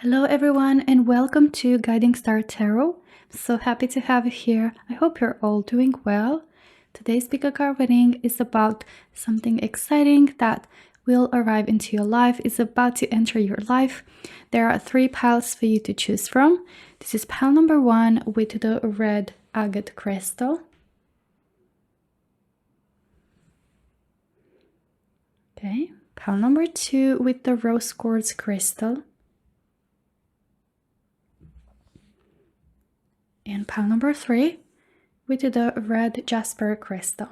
Hello everyone and welcome to Guiding Star Tarot. I'm so happy to have you here. I hope you're all doing well. Today's pick a card reading is about something exciting that will arrive into your life, is about to enter your life. There are 3 piles for you to choose from. This is pile number 1 with the red agate crystal. Okay, pile number 2 with the rose quartz crystal. And pile number 3 with the red Jasper crystal.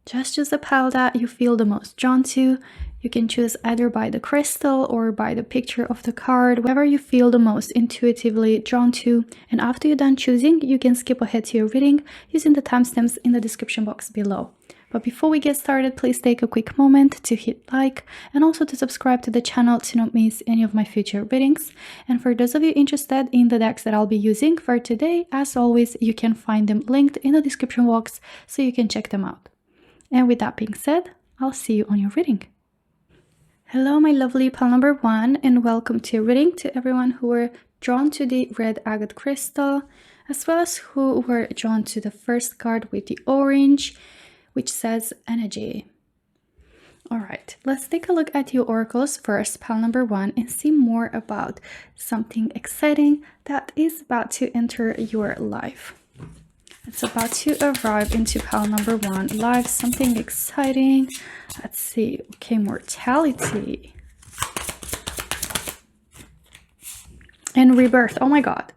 Just choose the pile that you feel the most drawn to. You can choose either by the crystal or by the picture of the card, whatever you feel the most intuitively drawn to. And after you're done choosing, you can skip ahead to your reading using the timestamps in the description box below. But before we get started, please take a quick moment to hit like and also to subscribe to the channel to not miss any of my future readings. And for those of you interested in the decks that I'll be using for today, as always, you can find them linked in the description box so you can check them out. And with that being said, I'll see you on your reading. Hello, my lovely pile number 1, and welcome to your reading to everyone who were drawn to the red agate crystal, as well as who were drawn to the first card with the orange, which says energy. All right, let's take a look at your oracles first, pile number 1, and see more about something exciting that is about to enter your life. It's about to arrive into pile number 1 live, something exciting. Let's see. Okay, mortality and rebirth. Oh my god,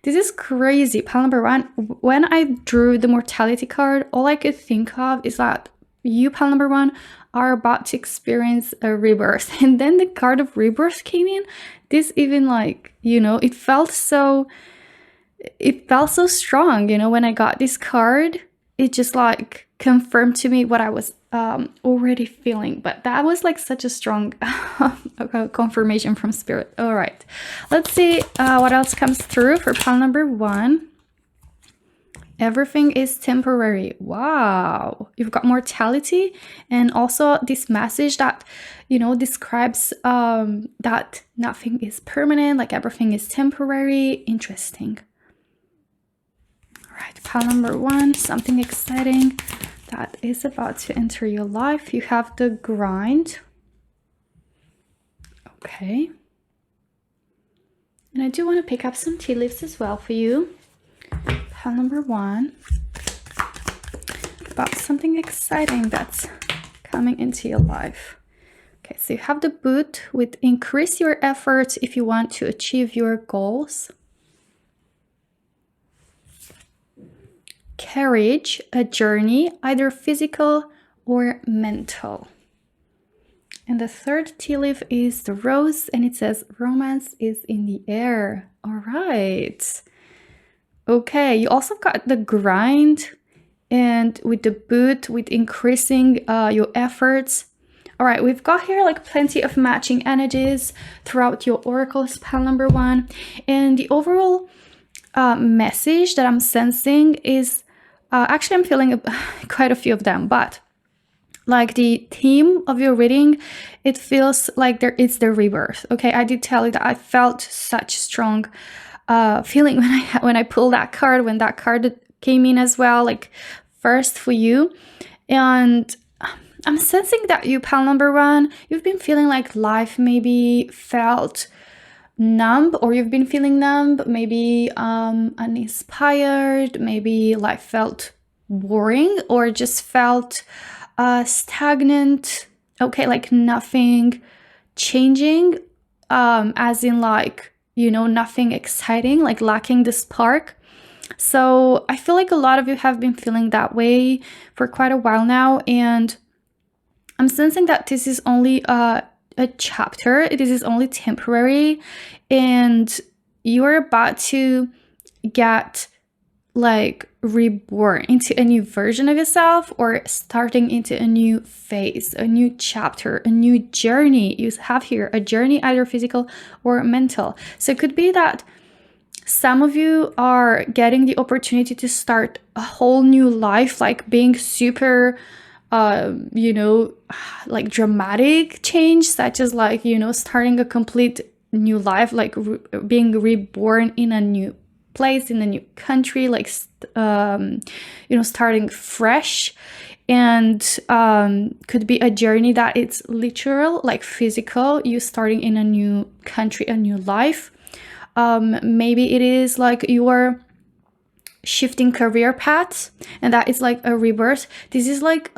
this is crazy. Pile number 1, when I drew the mortality card, all I could think of is that you, pile number 1, are about to experience a rebirth. And then the card of rebirth came in. This even, like, you know, it felt so strong, you know. When I got this card, it just like confirmed to me what I was already feeling. But that was like such a strong confirmation from spirit. All right, let's see what else comes through for pile number 1. Everything is temporary. Wow, you've got mortality and also this message that, you know, describes that nothing is permanent, like everything is temporary. Interesting. All right, pile number 1, something exciting that is about to enter your life. You have the grind. Okay. And I do want to pick up some tea leaves as well for you. Pile number 1, about something exciting that's coming into your life. Okay, so you have the boot with increase your efforts if you want to achieve your goals. Courage, a journey, either physical or mental. And the third tea leaf is the rose, and it says romance is in the air. All right. Okay, you also got the grind, and with the boot, with increasing your efforts. All right, we've got here like plenty of matching energies throughout your oracles, pile number 1. And the overall message that I'm sensing is, actually I'm feeling quite a few of them, but like the theme of your reading, it feels like there is the rebirth. Okay, I did tell you that I felt such strong feeling when I pulled that card, when that card came in as well, like first for you. And I'm sensing that you, pile number 1, you've been feeling like life maybe felt numb, or you've been feeling numb, maybe uninspired, maybe life felt boring, or just felt stagnant. Okay, like nothing changing, as in like, you know, nothing exciting, like lacking the spark. So I feel like a lot of you have been feeling that way for quite a while now, and I'm sensing that this is only a chapter. This is only temporary, and you're about to get like reborn into a new version of yourself, or starting into a new phase, a new chapter, a new journey. You have here a journey, either physical or mental. So it could be that some of you are getting the opportunity to start a whole new life, like being super you know, like dramatic change, such as like, you know, starting a complete new life, like being reborn in a new place, in a new country, like you know, starting fresh. And could be a journey that it's literal, like physical, you starting in a new country, a new life. Maybe it is like you are shifting career paths, and that is like a rebirth. This is like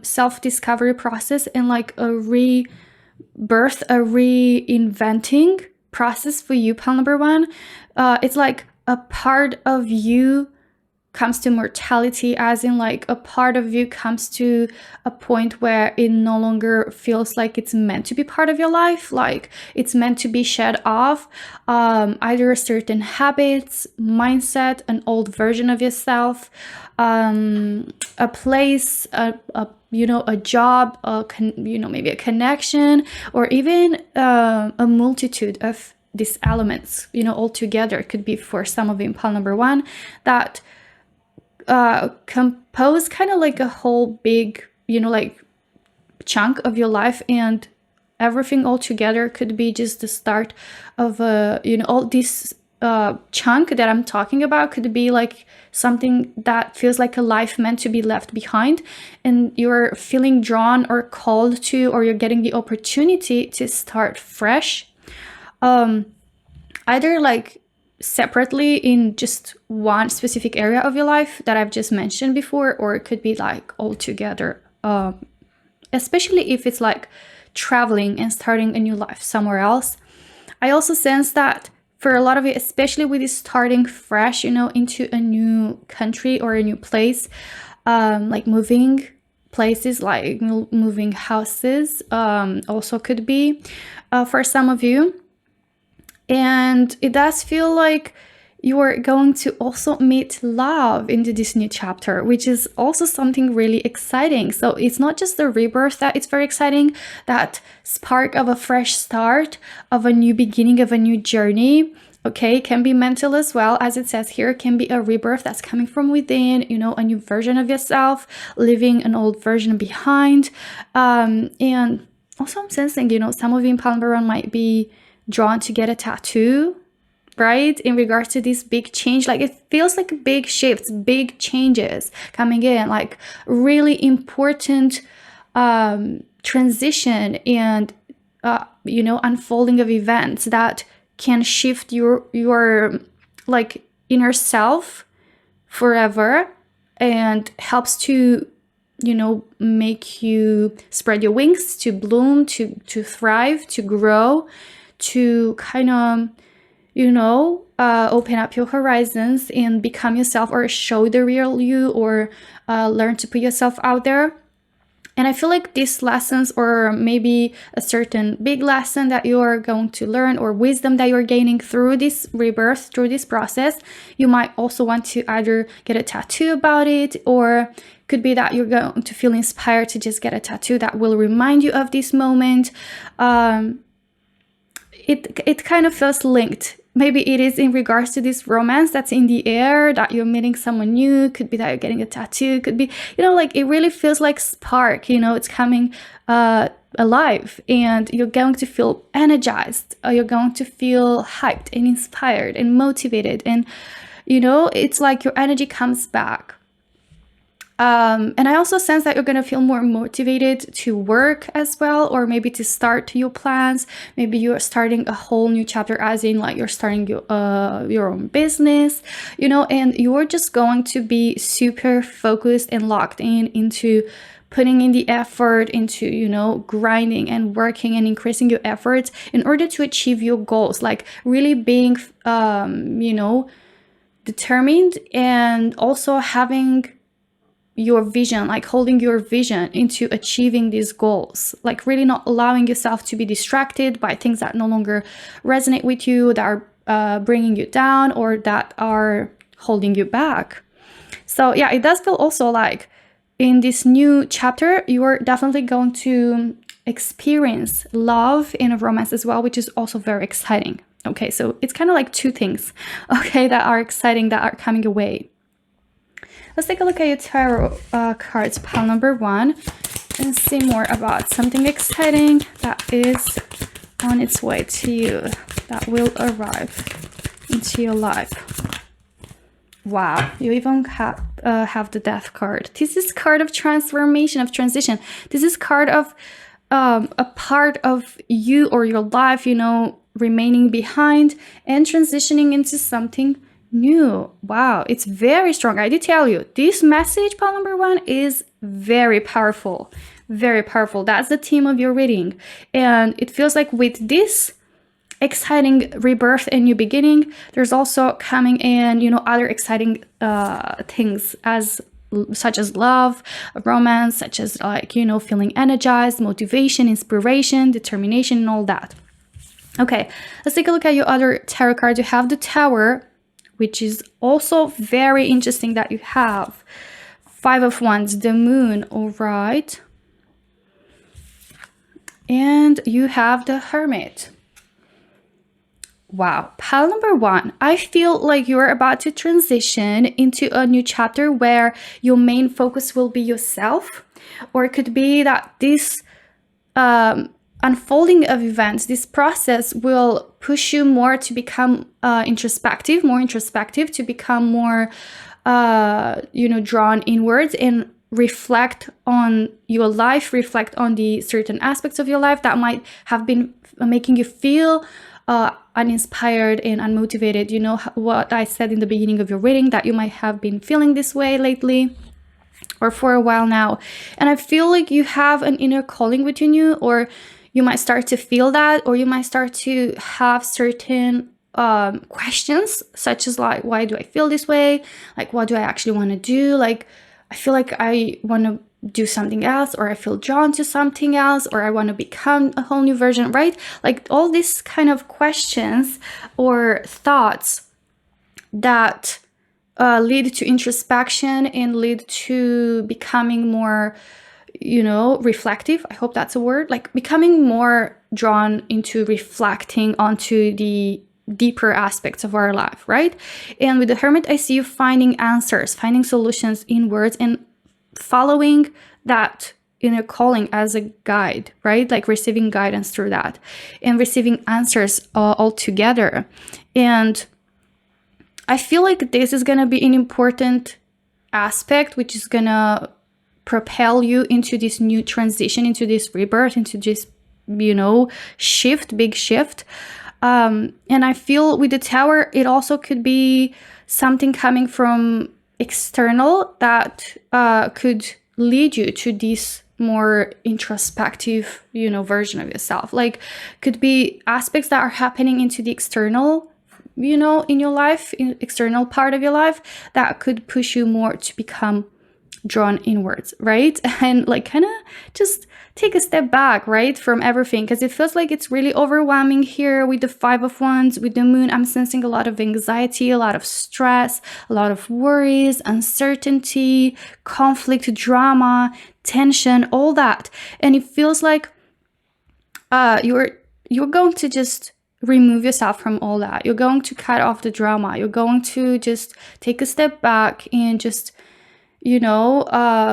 self-discovery process and like a rebirth, a reinventing process for you, pile number one. It's like a part of you comes to mortality, as in like a part of you comes to a point where it no longer feels like it's meant to be part of your life, like it's meant to be shed off. Either certain habits, mindset, an old version of yourself, a place, you know, a job, you know, maybe a connection, or even a multitude of these elements, you know, all together. It could be for some of you in pile number one that compose kind of like a whole big, you know, like chunk of your life, and everything all together could be just the start of you know, all this chunk that I'm talking about could be like something that feels like a life meant to be left behind, and you're feeling drawn or called to, or you're getting the opportunity to start fresh, either like separately in just one specific area of your life that I've just mentioned before, or it could be like all together, especially if it's like traveling and starting a new life somewhere else. I also sense that for a lot of it, especially with this starting fresh, you know, into a new country or a new place, like moving places, like moving houses, also could be for some of you. And it does feel like you're going to also meet love into this new chapter, which is also something really exciting. So it's not just the rebirth that it's very exciting, that spark of a fresh start, of a new beginning, of a new journey. Okay, can be mental as well, as it says here. It can be a rebirth that's coming from within, you know, a new version of yourself, leaving an old version behind. And also I'm sensing, you know, some of you in Palmbaron might be drawn to get a tattoo, right? In regards to this big change, like it feels like big shifts, big changes coming in, like really important transition and you know, unfolding of events that can shift your like inner self forever, and helps to, you know, make you spread your wings, to bloom, to thrive, to grow, to kind of, you know, open up your horizons and become yourself, or show the real you, or learn to put yourself out there. And I feel like these lessons, or maybe a certain big lesson that you're going to learn, or wisdom that you're gaining through this rebirth, through this process, you might also want to either get a tattoo about it, or could be that you're going to feel inspired to just get a tattoo that will remind you of this moment. It kind of feels linked. Maybe it is in regards to this romance that's in the air, that you're meeting someone new. Could be that you're getting a tattoo. Could be, you know, like it really feels like spark, you know, it's coming alive, and you're going to feel energized, or you're going to feel hyped and inspired and motivated. And, you know, it's like your energy comes back. And I also sense that you're going to feel more motivated to work as well, or maybe to start your plans. Maybe you're starting a whole new chapter, as in like you're starting your own business, you know, and you're just going to be super focused and locked into putting in the effort, into, you know, grinding and working and increasing your efforts in order to achieve your goals, like really being, you know, determined, and also having your vision, like holding your vision into achieving these goals, like really not allowing yourself to be distracted by things that no longer resonate with you, that are bringing you down, or that are holding you back. So yeah, it does feel also like in this new chapter, you're definitely going to experience love in a romance as well, which is also very exciting. Okay, so it's kind of like two things, okay, that are exciting, that are coming your way. let's take a look at your tarot cards, pile number 1, and see more about something exciting that is on its way to you, that will arrive into your life. Wow, you even have the Death card. This is card of transformation, of transition. This is card of a part of you or your life, you know, remaining behind and transitioning into something new. Wow, it's very strong. I did tell you, this message, pile number 1, is very powerful. Very powerful. That's the theme of your reading. And it feels like with this exciting rebirth and new beginning, there's also coming in, you know, other exciting things such as love, romance, such as like, you know, feeling energized, motivation, inspiration, determination, and all that. Okay, let's take a look at your other tarot cards. You have the Tower, which is also very interesting that you have. 5 of Wands, the Moon, all right. And you have the Hermit. Wow, pile number 1, I feel like you're about to transition into a new chapter where your main focus will be yourself, or it could be that this unfolding of events, this process will push you more to become introspective, to become more, you know, drawn inwards and reflect on your life, reflect on the certain aspects of your life that might have been making you feel uninspired and unmotivated. You know what I said in the beginning of your reading, that you might have been feeling this way lately or for a while now. And I feel like you have an inner calling within you, or you might start to feel that, or you might start to have certain questions, such as like, why do I feel this way? Like, what do I actually want to do? Like, I feel like I want to do something else, or I feel drawn to something else, or I want to become a whole new version, right? Like all these kind of questions or thoughts that lead to introspection and lead to becoming more, you know, reflective. I hope that's a word. Like becoming more drawn into reflecting onto the deeper aspects of our life, right? And with the Hermit, I see you finding answers, finding solutions in words, and following that inner calling as a guide, right? Like receiving guidance through that and receiving answers all together. And I feel like this is going to be an important aspect, which is going to propel you into this new transition, into this rebirth, into this, you know, big shift. And I feel with the Tower, it also could be something coming from external that could lead you to this more introspective, you know, version of yourself. Like could be aspects that are happening into the external, you know, in your life, in external part of your life, that could push you more to become drawn inwards, right? And like kind of just take a step back, right, from everything, because it feels like it's really overwhelming here with the 5 of Wands, with the Moon. I'm sensing a lot of anxiety, a lot of stress, a lot of worries, uncertainty, conflict, drama, tension, all that. And it feels like you're going to just remove yourself from all that. You're going to cut off the drama. You're going to just take a step back and just, you know,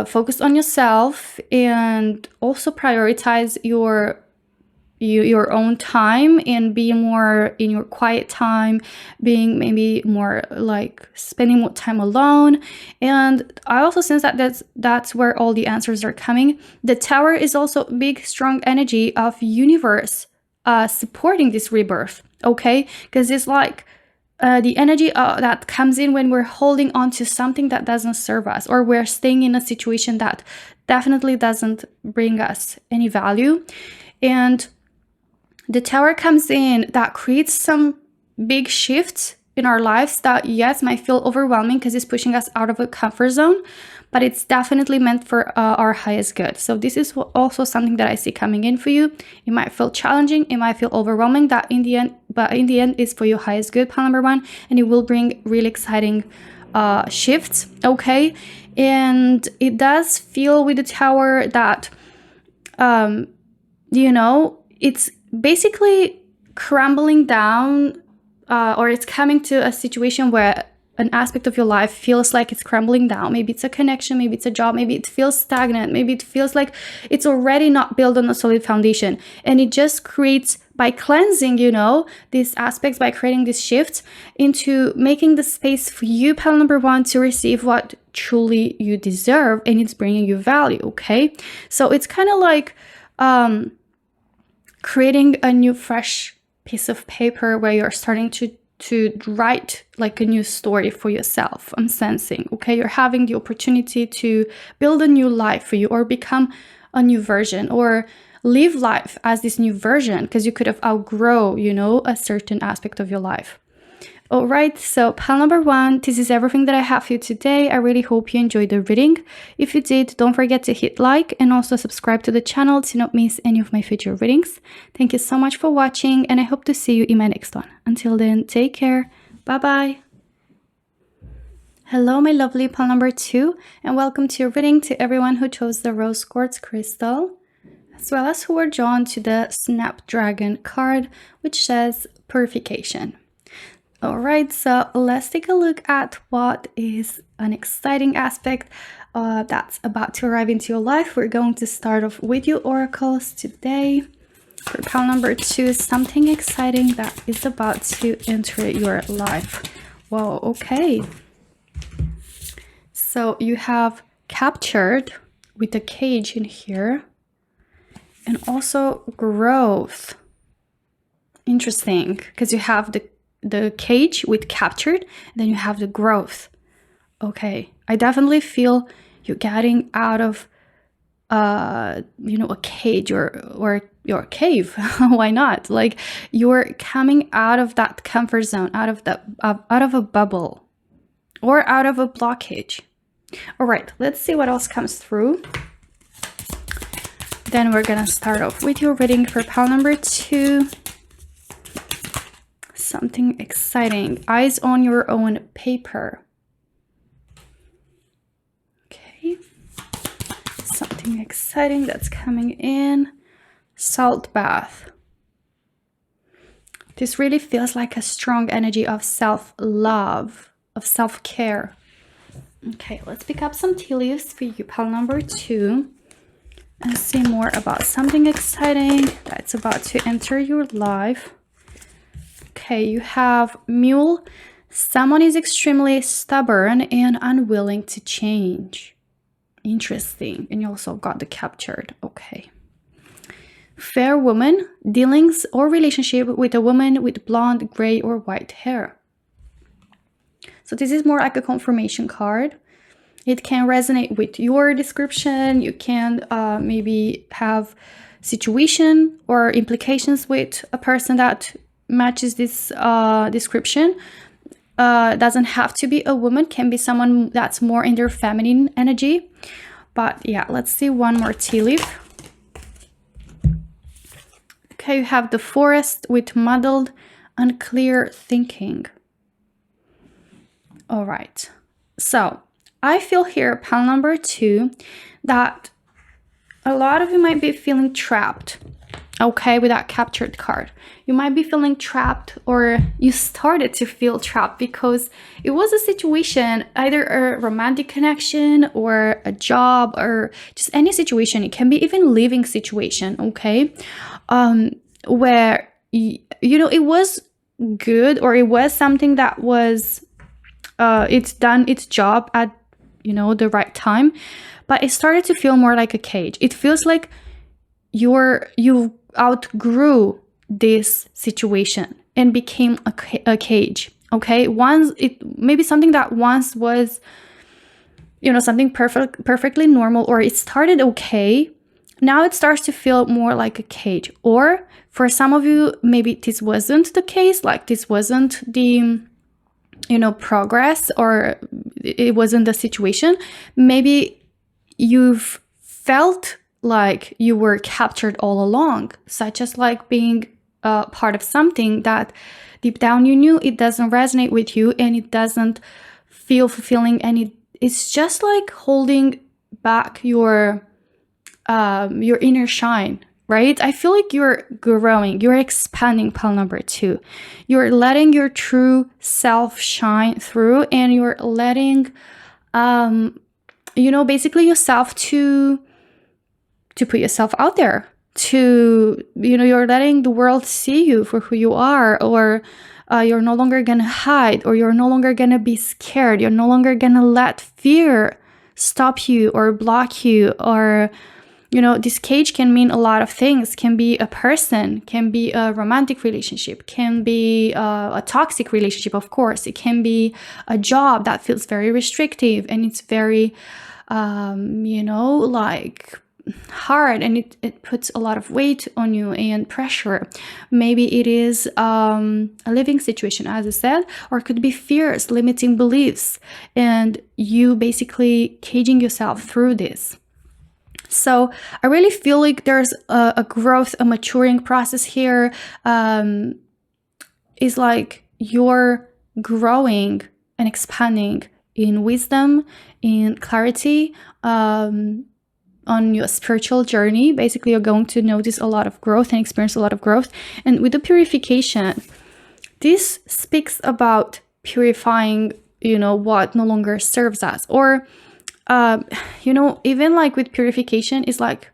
focus on yourself, and also prioritize your own time and be more in your quiet time, being maybe more like spending more time alone. And I also sense that that's where all the answers are coming. The Tower is also big, strong energy of universe supporting this rebirth, okay? Because it's like the energy that comes in when we're holding on to something that doesn't serve us, or we're staying in a situation that definitely doesn't bring us any value. And the Tower comes in, that creates some big shifts in our lives that, yes, might feel overwhelming because it's pushing us out of a comfort zone, but it's definitely meant for our highest good. So this is also something that I see coming in for you. It might feel challenging, it might feel overwhelming, but in the end it's for your highest good, pile number 1, and it will bring really exciting shifts, okay? And it does feel with the Tower that, you know, it's basically crumbling down, or it's coming to a situation where an aspect of your life feels like it's crumbling down, maybe it's a connection, maybe it's a job, maybe it feels stagnant, maybe it feels like it's already not built on a solid foundation, and it just creates, by cleansing, you know, these aspects, by creating these shifts into making the space for you, pile number one, to receive what truly you deserve, and it's bringing you value. Okay, so it's kind of like creating a new fresh piece of paper where you're starting to write like a new story for yourself. I'm sensing, okay, you're having the opportunity to build a new life for you, or become a new version, or live life as this new version, because you could have outgrown, you know, a certain aspect of your life. All right, so pile number one, this is everything that I have for you today. I really hope you enjoyed the reading. If you did, don't forget to hit like and also subscribe to the channel to not miss any of my future readings. Thank you so much for watching, and I hope to see you in my next one. Until then, take care. Bye-bye. Hello, my lovely pile number two, and welcome to your reading to everyone who chose the rose quartz crystal, as well as who were drawn to the Snapdragon card, which says purification. All right, so let's take a look at what is an exciting aspect that's about to arrive into your life. We're going to start off with your oracles today. For pile number two, something exciting that is about to enter your life. Whoa, okay. So you have captured with a cage in here, and also growth. Interesting, because you have the cage with captured, and then you have the growth. Okay, I definitely feel you're getting out of you know, a cage or your cave. Why not? Like, you're coming out of that comfort zone, out of a bubble, or out of a blockage. All right, let's see what else comes through. Then we're gonna start off with your reading for pile number two. Something exciting. Eyes on your own paper. Okay. Something exciting that's coming in. Salt bath. This really feels like a strong energy of self-love, of self-care. Okay, let's pick up some tea leaves for you, pile number two, and see more about something exciting that's about to enter your life. Okay, you have mule. Someone is extremely stubborn and unwilling to change. Interesting. And you also got the captured. Okay. Fair woman. Dealings or relationship with a woman with blonde, gray, or white hair. So this is more like a confirmation card. It can resonate with your description. You can maybe have situation or implications with a person that matches this description. Doesn't have to be a woman, can be someone that's more in their feminine energy. But yeah, let's see one more tea leaf. Okay, you have the forest with muddled, unclear thinking. All right, so I feel here, pile number two, that a lot of you might be feeling trapped. Okay, with that captured card, you might be feeling trapped, or you started to feel trapped because it was a situation, either a romantic connection or a job or just any situation. It can be even living situation, okay, where you know, it was good, or it was something that was it's done its job at, you know, the right time, but it started to feel more like a cage. It feels like you outgrew this situation and became a cage. Okay, once it maybe something that once was, you know, something perfectly normal, or it started okay, now it starts to feel more like a cage. Or for some of you, maybe this wasn't the case, like this wasn't the, you know, progress, or it wasn't the situation. Maybe you've felt like you were captured all along, such as like being part of something that deep down you knew it doesn't resonate with you, and it doesn't feel fulfilling, and it's just like holding back your inner shine, right? I feel like you're growing, you're expanding, pile number 2. You're letting your true self shine through, and you're letting, basically yourself to put yourself out there, to, you're letting the world see you for who you are, or you're no longer gonna hide, or you're no longer gonna be scared. You're no longer gonna let fear stop you or block you, or this cage can mean a lot of things. Can be a person, can be a romantic relationship, can be a toxic relationship, of course. It can be a job that feels very restrictive and it's very, like hard, and it puts a lot of weight on you and pressure. Maybe it is a living situation, as I said, or it could be fears, limiting beliefs, and you basically caging yourself through this. So I really feel like there's a growth, a maturing process here. Is like you're growing and expanding in wisdom, in clarity, on your spiritual journey. Basically, you're going to notice a lot of growth and experience a lot of growth. And with the purification, this speaks about purifying, what no longer serves us, or even like with purification, is like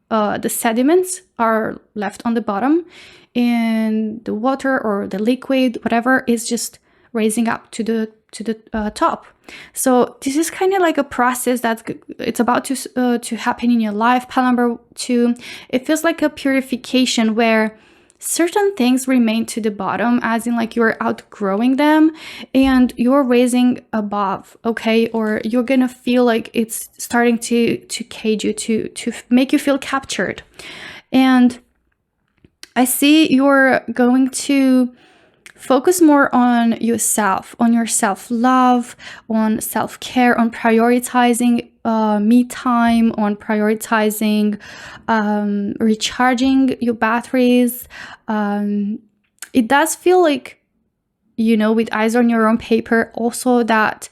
the sediments are left on the bottom, and the water or the liquid, whatever, is just raising up to the top. So this is kind of like a process it's about to happen in your life. Pile number 2, it feels like a purification where certain things remain to the bottom, as in like you're outgrowing them and you're raising above, okay? Or you're gonna feel like it's starting to cage you, to make you feel captured. And I see you're going to focus more on yourself, on your self-love, on self-care, on prioritizing me time, on prioritizing recharging your batteries. It does feel like, with eyes on your own paper, also that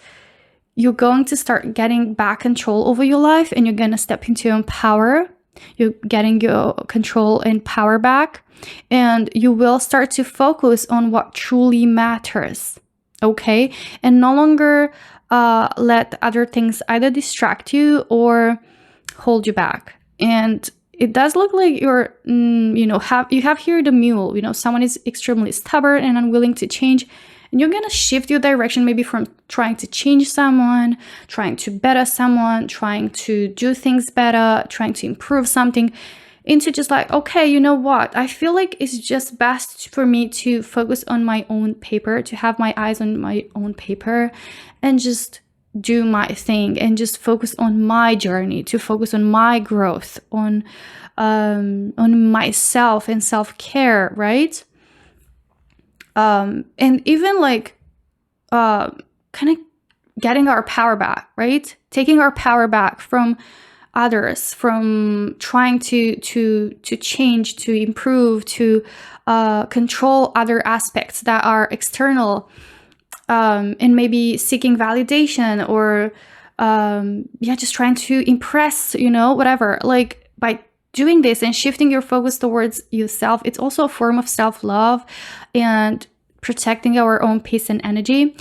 you're going to start getting back control over your life, and you're going to step into your own power. You're getting your control and power back, and you will start to focus on what truly matters, okay? And no longer let other things either distract you or hold you back. And it does look like you're, you have here the mule, someone is extremely stubborn and unwilling to change. And you're going to shift your direction, maybe from trying to change someone, trying to better someone, trying to do things better, trying to improve something, into just like, okay, you know what? I feel like it's just best for me to focus on my own paper, to have my eyes on my own paper and just do my thing and just focus on my journey, to focus on my growth, on myself and self-care, right? And even like kind of getting our power back, right? Taking our power back from others, from trying to change, to improve, to control other aspects that are external, and maybe seeking validation, or just trying to impress, whatever. Like, by doing this and shifting your focus towards yourself, it's also a form of self-love and protecting our own peace and energy.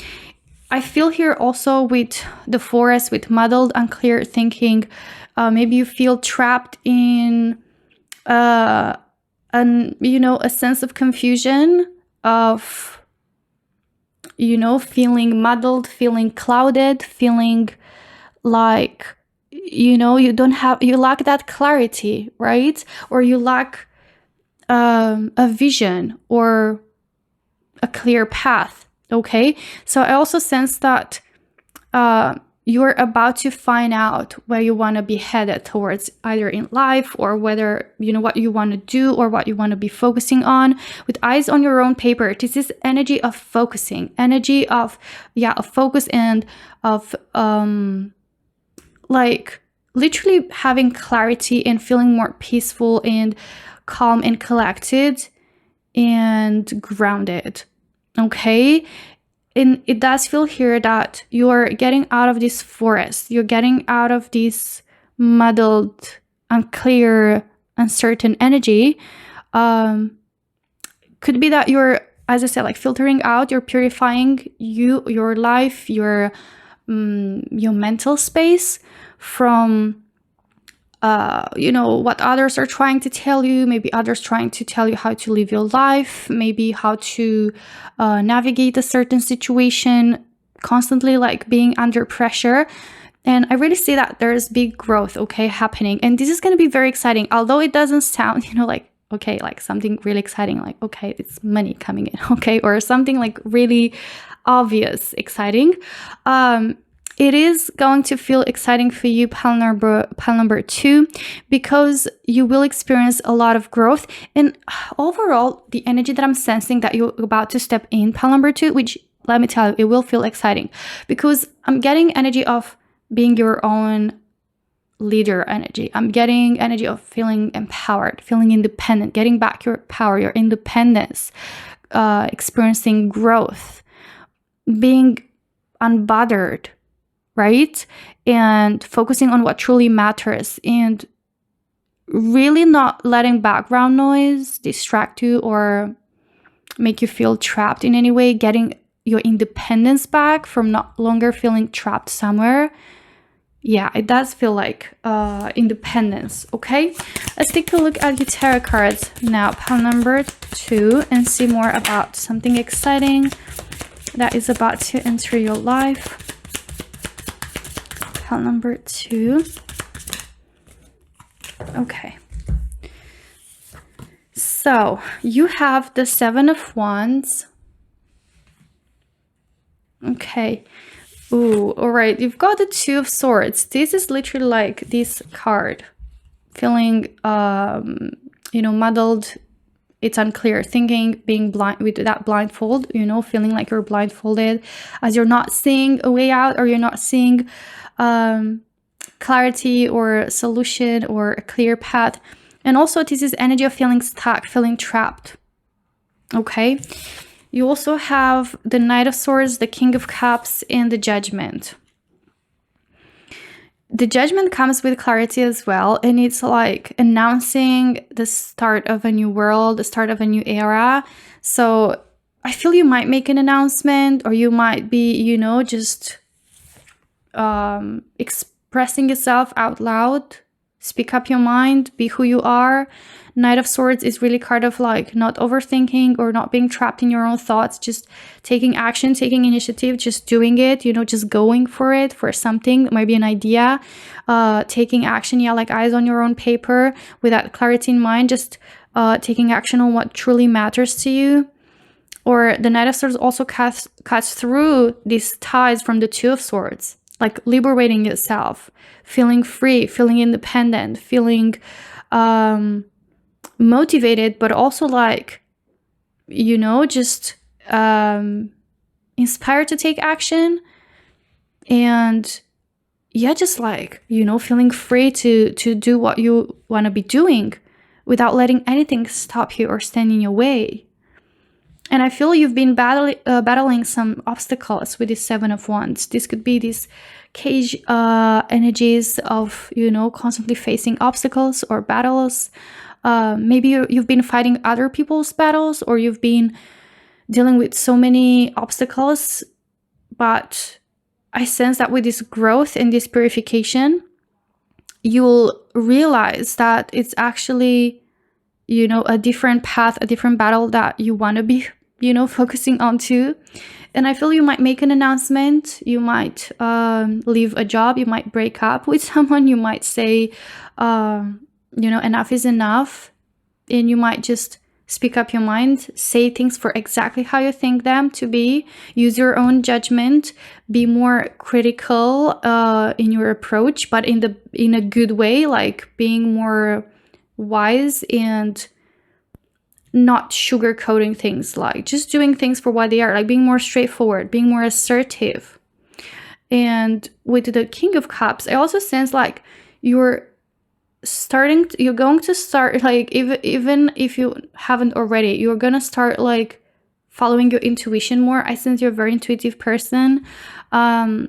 I feel here also with the forest, with muddled, unclear thinking, maybe you feel trapped in a sense of confusion, of feeling muddled, feeling clouded, feeling like you lack that clarity, right? Or you lack a vision or a clear path, okay? So I also sense that you're about to find out where you want to be headed towards, either in life, or whether what you want to do or what you want to be focusing on. With eyes on your own paper, this is energy of focusing, energy of focus, and of like literally having clarity and feeling more peaceful and calm and collected and grounded, okay? And it does feel here that you're getting out of this forest, you're getting out of this muddled, unclear uncertain energy, could be that you're, as I said, like filtering out, you're purifying your life, your mental space from what others are trying to tell you. Maybe others trying to tell you how to live your life, maybe how to navigate a certain situation, constantly like being under pressure. And I really see that there's big growth, okay, happening. And this is going to be very exciting, although it doesn't sound, like, okay, like something really exciting, like, okay, it's money coming in, okay, or something like really obvious exciting. It is going to feel exciting for you, pile number 2, because you will experience a lot of growth. And overall, the energy that I'm sensing that you're about to step in, pile number 2, which, let me tell you, it will feel exciting, because I'm getting energy of being your own leader energy. I'm getting energy of feeling empowered, feeling independent, getting back your power, your independence, experiencing growth, being unbothered, right? And focusing on what truly matters, and really not letting background noise distract you or make you feel trapped in any way, getting your independence back from not longer feeling trapped somewhere. Yeah, it does feel like independence, okay? Let's take a look at your tarot cards now, pile number 2, and see more about something exciting that is about to enter your life. Pile number 2. Okay. So you have the 7 of Wands. Okay. Ooh, all right. You've got the 2 of Swords. This is literally like this card. Feeling, muddled. It's unclear. Thinking, being blind with that blindfold, feeling like you're blindfolded as you're not seeing a way out, or you're not seeing clarity or solution or a clear path. And also this is energy of feeling stuck, feeling trapped. Okay. You also have the Knight of Swords, the King of Cups, and the Judgment. The Judgment comes with clarity as well, and it's like announcing the start of a new world, the start of a new era. So I feel you might make an announcement, or you might be, just expressing yourself out loud. Speak up your mind, be who you are. Knight of Swords is really kind of like not overthinking or not being trapped in your own thoughts, just taking action, taking initiative, just doing it, just going for it, for something, maybe an idea, taking action, like eyes on your own paper with that clarity in mind, just taking action on what truly matters to you. Or the Knight of Swords also cuts through these ties from the 2 of Swords, like liberating yourself, feeling free, feeling independent, feeling motivated, but also like, just inspired to take action. And just like, feeling free to do what you want to be doing without letting anything stop you or stand in your way. And I feel you've been battling some obstacles with this 7 of Wands. This could be these cage energies of, constantly facing obstacles or battles. Maybe you've been fighting other people's battles, or you've been dealing with so many obstacles. But I sense that with this growth and this purification, you'll realize that it's actually, a different path, a different battle that you want to be, focusing on too. And I feel you might make an announcement. You might leave a job. You might break up with someone. You might say, enough is enough. And you might just speak up your mind, say things for exactly how you think them to be, use your own judgment, be more critical in your approach, but in a good way, like being more wise and not sugarcoating things, like just doing things for what they are, like being more straightforward, being more assertive. And with the King of Cups, I also sense like you're going to start, like, even if you haven't already, you're gonna start like following your intuition more. I sense you're a very intuitive person, and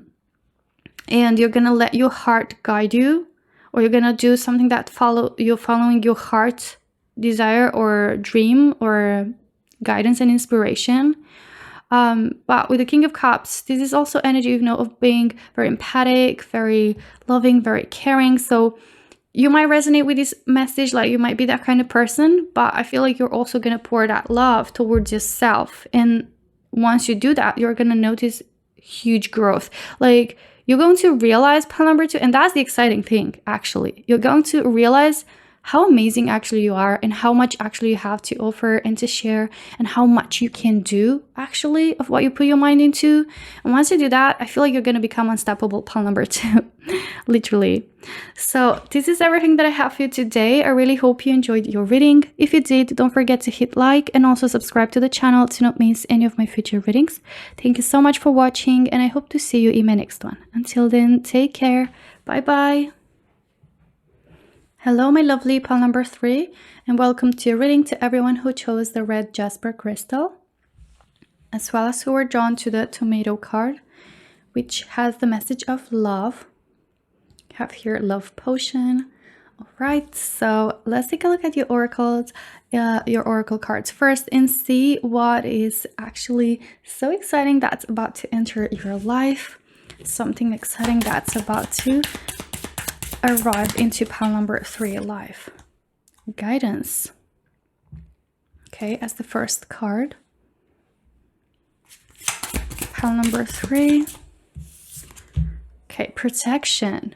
you're gonna let your heart guide you, or you're gonna do something that you're following your heart desire or dream or guidance and inspiration. But with the King of Cups, this is also energy, you know, of being very empathic, very loving, very caring. So you might resonate with this message, like you might be that kind of person, but I feel like you're also going to pour that love towards yourself. And once you do that, you're going to notice huge growth. Like you're going to realize, pile number 2, and that's the exciting thing, actually. You're going to realize how amazing actually you are and how much actually you have to offer and to share and how much you can do actually of what you put your mind into. And once you do that, I feel like you're going to become unstoppable, pile number 2, literally. So this is everything that I have for you today. I really hope you enjoyed your reading. If you did, don't forget to hit like and also subscribe to the channel to not miss any of my future readings. Thank you so much for watching, and I hope to see you in my next one. Until then, take care. Bye bye. Hello, my lovely pile number 3, and welcome to your reading to everyone who chose the red Jasper crystal, as well as who were drawn to the tomato card, which has the message of love. I have here love potion. All right, so let's take a look at your oracles, your oracle cards first, and see what is actually so exciting that's about to enter your life. Something exciting that's about to arrive into pile number 3 life. Guidance. Okay, as the first card. Pile number 3. Okay, protection.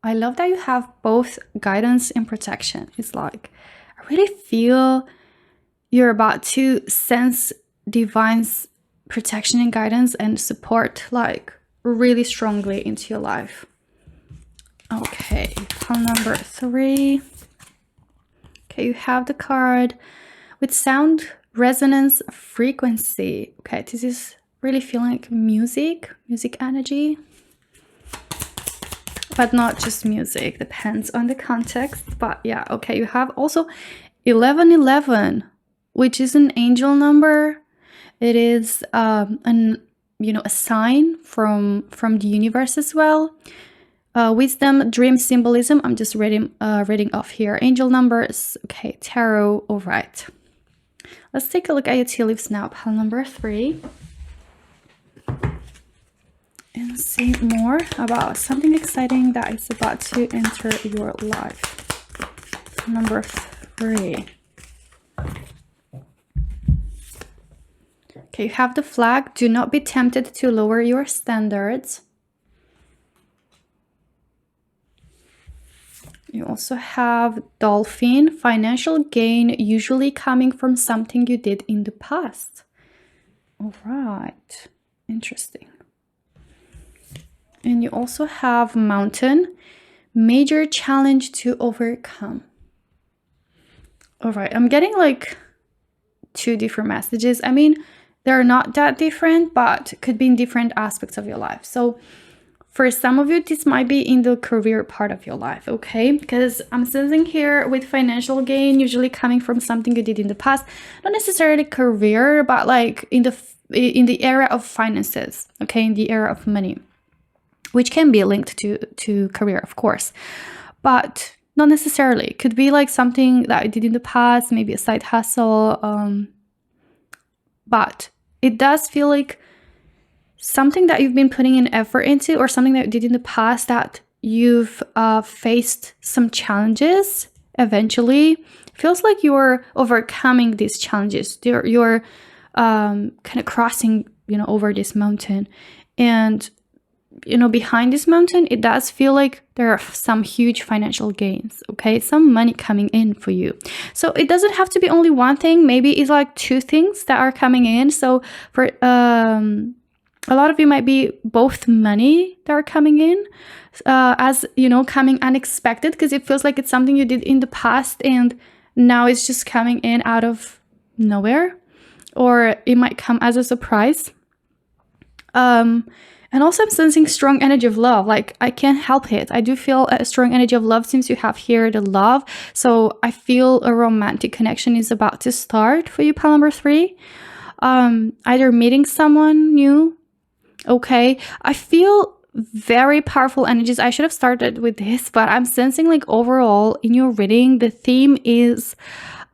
I love that you have both guidance and protection. It's like, I really feel you're about to sense divine protection and guidance and support, like really strongly into your life. Okay, pile number 3. Okay, you have the card with sound resonance frequency. Okay, this is really feeling like music energy, but not just music, depends on the context. But yeah, okay, you have also 1111, which is an angel number. It is a sign from the universe as well. Wisdom, dream symbolism. I'm just reading off here. Angel numbers. Okay, tarot. All right. Let's take a look at your tea leaves now. Pile number 3. And see more about something exciting that is about to enter your life. Number 3. Okay, you have the flag. Do not be tempted to lower your standards. You also have dolphin, financial gain, usually coming from something you did in the past. All right, interesting. And you also have mountain, major challenge to overcome. All right, I'm getting like 2 different messages. I mean, they're not that different, but could be in different aspects of your life. So for some of you, this might be in the career part of your life, okay? Because I'm sensing here with financial gain, usually coming from something you did in the past, not necessarily career, but like in the area of finances, okay? In the area of money, which can be linked to career, of course, but not necessarily. It could be like something that I did in the past, maybe a side hustle, but it does feel like something that you've been putting in effort into, or something that you did in the past that you've faced some challenges. Eventually, feels like you're overcoming these challenges. You're kind of crossing, over this mountain, and behind this mountain, it does feel like there are some huge financial gains. Okay, some money coming in for you. So it doesn't have to be only one thing. Maybe it's like 2 things that are coming in. So for a lot of you might be both money that are coming in, as coming unexpected, because it feels like it's something you did in the past and now it's just coming in out of nowhere, or it might come as a surprise. And also I'm sensing strong energy of love. Like, I can't help it. I do feel a strong energy of love since you have here the love. So I feel a romantic connection is about to start for you, pile number 3. Either meeting someone new. Okay, I feel very powerful energies. I should have started with this, but I'm sensing like overall in your reading, the theme is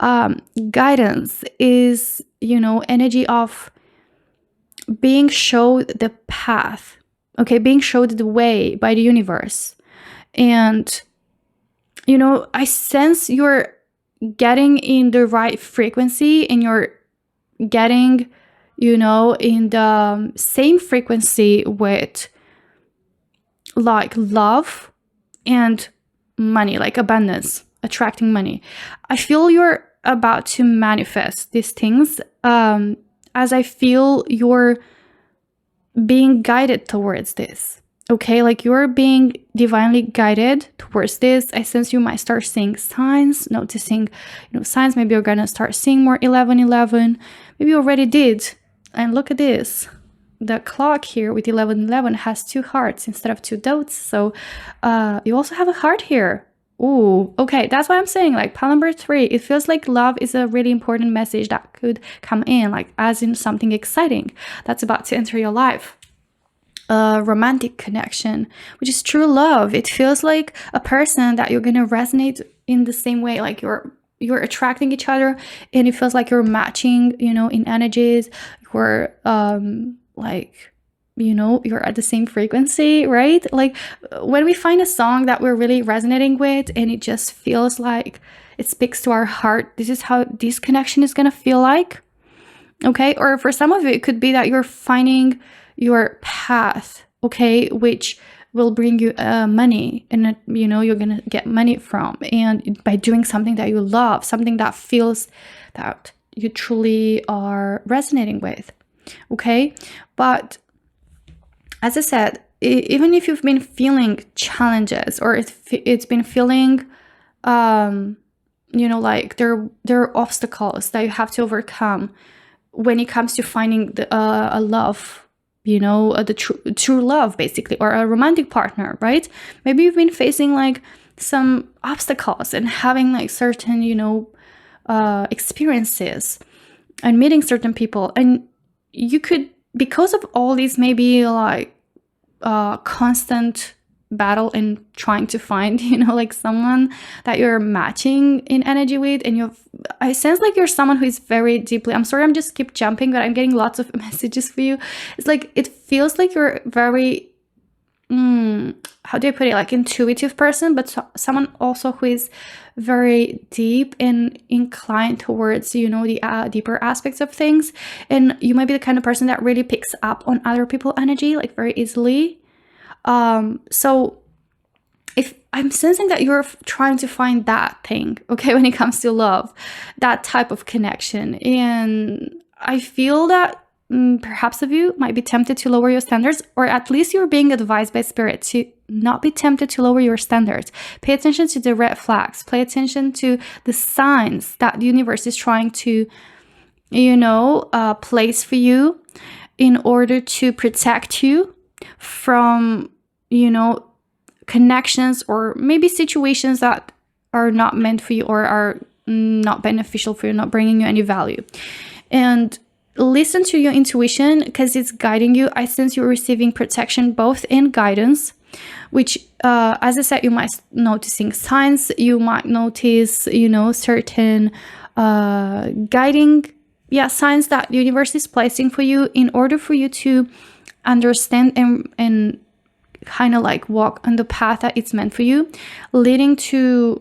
guidance, is, you know, energy of being showed the path, okay, being showed the way by the universe. And, you know, I sense you're getting in the right frequency, and you're getting, you know, in the same frequency with like love and money, like abundance, attracting money. I feel you're about to manifest these things, as I feel you're being guided towards this. Okay, like you're being divinely guided towards this. I sense you might start seeing signs, noticing, you know, signs. Maybe you're gonna start seeing more 1111. Maybe you already did. And look at this. The clock here with 1111 has 2 hearts instead of 2 dots. So you also have a heart here. Ooh, okay, that's why I'm saying, like, pile number 3, it feels like love is a really important message that could come in, like as in something exciting that's about to enter your life. A romantic connection, which is true love. It feels like a person that you're gonna resonate in the same way, like you're attracting each other, and it feels like you're matching, you know, in energies. You're like, you know, you're at the same frequency, right? Like when we find a song that we're really resonating with and it just feels like it speaks to our heart, this is how this connection is gonna feel like. Okay, or for some of you it could be that you're finding your path, okay, which will bring you money, and you know, you're gonna get money from, and by doing something that you love, something that feels that you truly are resonating with. Okay, but as I said, even if you've been feeling challenges, or it's been feeling you know, like there are obstacles that you have to overcome when it comes to finding a love, you know, the true love, basically, or a romantic partner, right? Maybe you've been facing like some obstacles and having like certain, you know, experiences and meeting certain people, and you could, because of all these, maybe like constant battle in trying to find, you know, like someone that you're matching in energy with, and I sense like you're someone who is very deeply, I'm sorry, I'm just keep jumping, but I'm getting lots of messages for you. It's like, it feels like you're very how do I put it, like intuitive person, but someone also who is very deep and inclined towards, you know, the deeper aspects of things. And you might be the kind of person that really picks up on other people's energy like very easily. So if I'm sensing that you're trying to find that thing, okay, when it comes to love, that type of connection, and I feel that perhaps of you might be tempted to lower your standards, or at least you're being advised by spirit to not be tempted to lower your standards. Pay attention to the red flags. Pay attention to the signs that the universe is trying to, you know, place for you in order to protect you from, you know, connections or maybe situations that are not meant for you or are not beneficial for you, not bringing you any value. And listen to your intuition because it's guiding you. I sense you're receiving protection both in guidance, which as I said, you might noticing signs, you might notice, you know, certain guiding signs that the universe is placing for you in order for you to understand and kind of like walk on the path that it's meant for you, leading to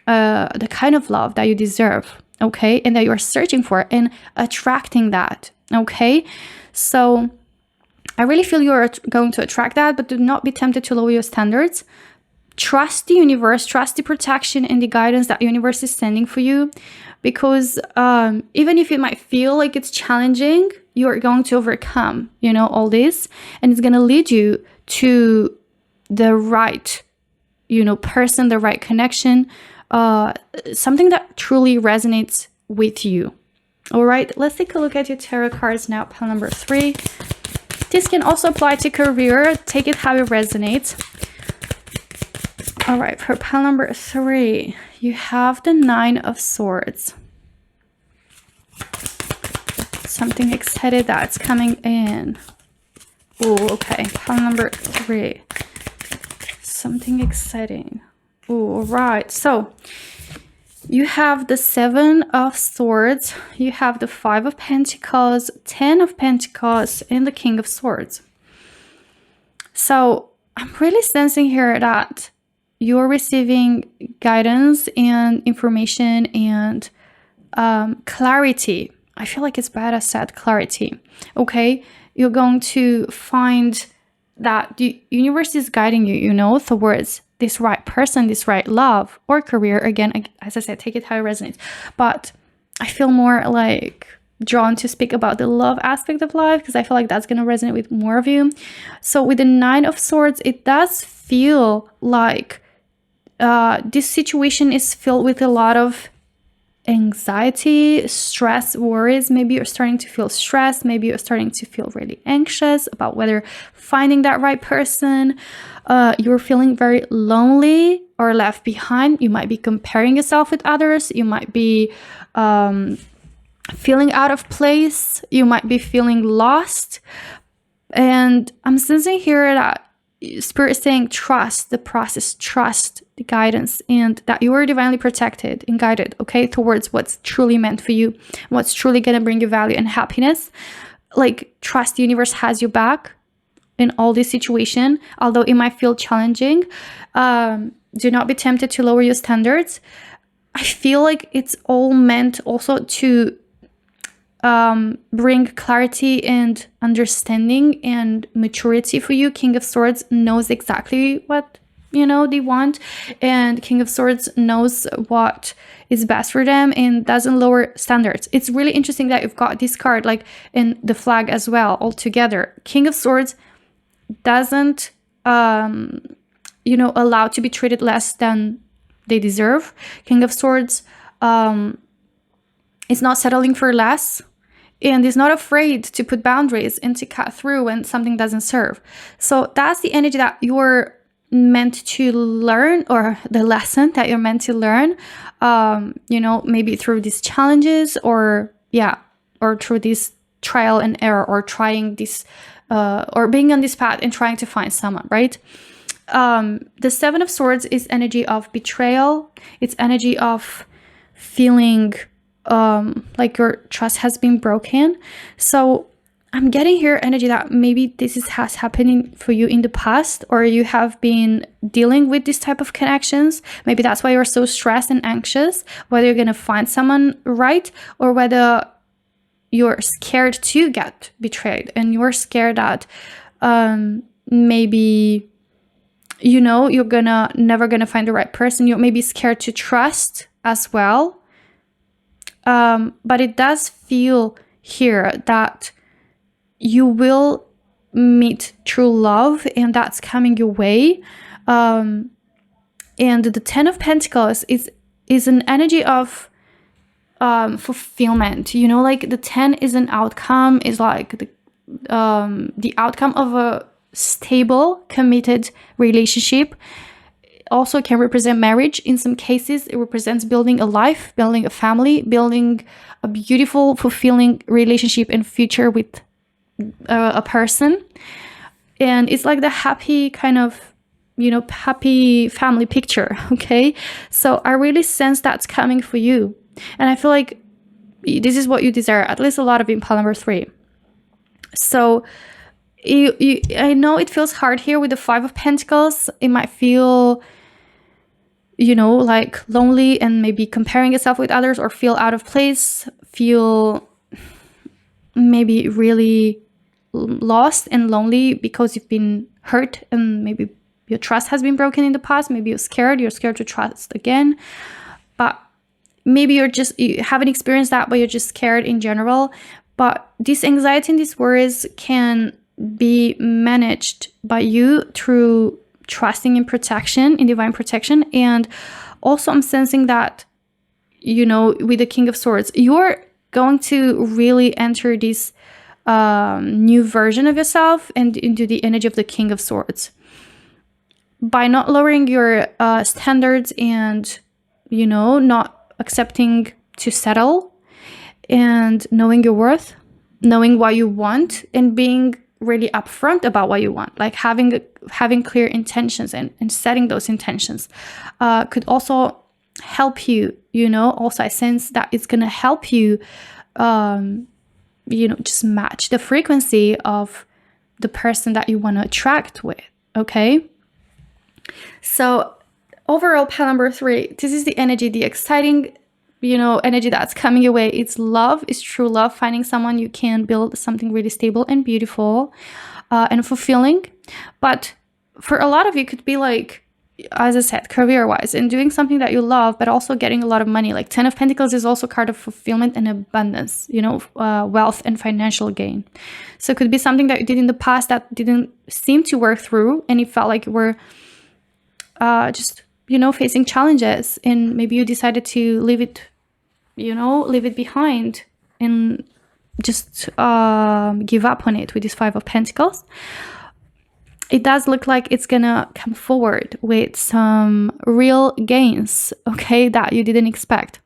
the kind of love that you deserve, okay, and that you're searching for and attracting that, okay? So I really feel you're going to attract that, but do not be tempted to lower your standards. Trust the universe, trust the protection and the guidance that the universe is sending for you, because even if it might feel like it's challenging, you're going to overcome, you know, all this, and it's going to lead you to the right, you know, person, the right connection, something that truly resonates with you. All right, let's take a look at your tarot cards now, pile number 3. This can also apply to career. Take it how it resonates. All right, for pile number 3, you have the 9 of Swords. Something excited that's coming in. Oh, okay. Pile number 3. Something exciting. Oh, right. So you have the 7 of Swords, you have the 5 of Pentacles, 10 of Pentacles, and the King of Swords. So I'm really sensing here that you're receiving guidance and information and clarity. I feel like it's better said clarity. Okay, you're going to find that the universe is guiding you, you know, towards this right person, this right love or career. Again, as I said, take it how it resonates. But I feel more like drawn to speak about the love aspect of life because I feel like that's going to resonate with more of you. So with the 9 of Swords, it does feel like this situation is filled with a lot of anxiety, stress, worries. Maybe you're starting to feel stressed. Maybe you're starting to feel really anxious about whether finding that right person. You're feeling very lonely or left behind. You might be comparing yourself with others. You might be feeling out of place. You might be feeling lost. And I'm sensing here that Spirit is saying trust the process, trust the guidance, and that you are divinely protected and guided, okay, towards what's truly meant for you, what's truly going to bring you value and happiness. Like, trust the universe has you back in all this situation, although it might feel challenging. Do not be tempted to lower your standards. I feel like it's all meant also to bring clarity and understanding and maturity for you. King of Swords knows exactly what, you know, they want, and King of Swords knows what is best for them and doesn't lower standards. It's really interesting that you've got this card like in the flag as well all together. King of Swords doesn't you know, allow to be treated less than they deserve. King of Swords is not settling for less, and is not afraid to put boundaries and to cut through when something doesn't serve. So that's the energy that you're meant to learn, or the lesson that you're meant to learn, you know, maybe through these challenges, or through this trial and error, or trying this, or being on this path and trying to find someone, right? The 7 of Swords is energy of betrayal. It's energy of feeling like your trust has been broken. So I'm getting here energy that maybe this has happening for you in the past, or you have been dealing with this type of connections. Maybe that's why you're so stressed and anxious, whether you're going to find someone right, or whether you're scared to get betrayed, and you're scared that maybe, you know, you're never gonna find the right person. You're maybe scared to trust as well. But it does feel here that you will meet true love, and that's coming your way. And the 10 of Pentacles is an energy of fulfillment. You know, like the 10 is an outcome, is like the outcome of a stable, committed relationship. Also can represent marriage. In some cases, it represents building a life, building a family, building a beautiful, fulfilling relationship and future with a person. And it's like the happy kind of, you know, happy family picture, okay? So I really sense that's coming for you. And I feel like this is what you desire, at least a lot of in pile number 3. So I know it feels hard here with the 5 of Pentacles. It might feel, you know, like lonely and maybe comparing yourself with others, or feel out of place, feel maybe really lost and lonely because you've been hurt and maybe your trust has been broken in the past. Maybe you're scared to trust again. But maybe you haven't experienced that, but you're just scared in general. But this anxiety and these worries can be managed by you through trusting in protection, in divine protection. And also I'm sensing that, you know, with the King of Swords, you're going to really enter this new version of yourself and into the energy of the King of Swords. By not lowering your standards and, you know, not accepting to settle, and knowing your worth, knowing what you want, and being really upfront about what you want, like having clear intentions and setting those intentions could also help you, you know. Also, I sense that it's going to help you, you know, just match the frequency of the person that you want to attract with, okay? So overall, pile number 3, this is the energy, the exciting, you know, energy that's coming your way. It's love, it's true love, finding someone you can build something really stable and beautiful and fulfilling. But for a lot of you, it could be like, as I said, career-wise, and doing something that you love, but also getting a lot of money. Like 10 of Pentacles is also a card of fulfillment and abundance, you know, wealth and financial gain. So it could be something that you did in the past that didn't seem to work through, and it felt like you were just, you know, facing challenges, and maybe you decided to leave it, you know, leave it behind and just give up on it with this 5 of Pentacles. It does look like it's gonna come forward with some real gains, okay, that you didn't expect.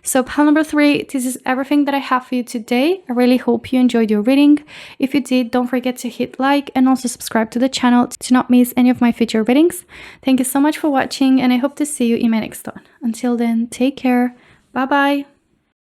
So pile number 3, this is everything that I have for you today. I really hope you enjoyed your reading. If you did, don't forget to hit like and also subscribe to the channel to not miss any of my future readings. Thank you so much for watching, and I hope to see you in my next one. Until then, take care. Bye bye.